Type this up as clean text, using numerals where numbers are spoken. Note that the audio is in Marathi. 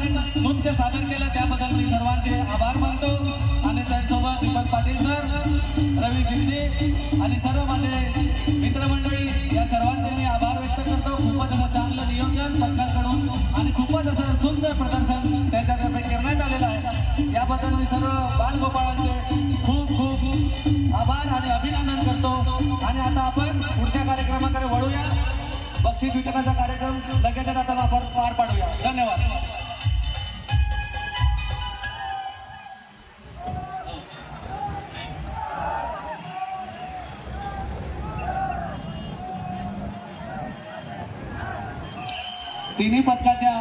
सुंदर नृत्य सादर केलं त्याबद्दल मी सर्वांचे आभार मानतो आणि त्यांच्यासोबत दीपक पाटील सर, रवी गिरजे आणि सर्व माझे मित्रमंडळी या सर्वांचे मी आभार व्यक्त करतो। खूपच असं चांगलं नियोजन सरकारकडून आणि खूपच असं सुंदर प्रदर्शन त्यांच्यातर्फे करण्यात आलेलं आहे। याबद्दल मी सर्व बालगोपाळांचे खूप खूप आभार आणि अभिनंदन करतो। आणि आता आपण पुढच्या कार्यक्रमाकडे वळूया। बक्षीस वितरणाचा कार्यक्रम लगेचच आता आपण पार पाडूया। धन्यवाद। तिन्ही पथकाच्या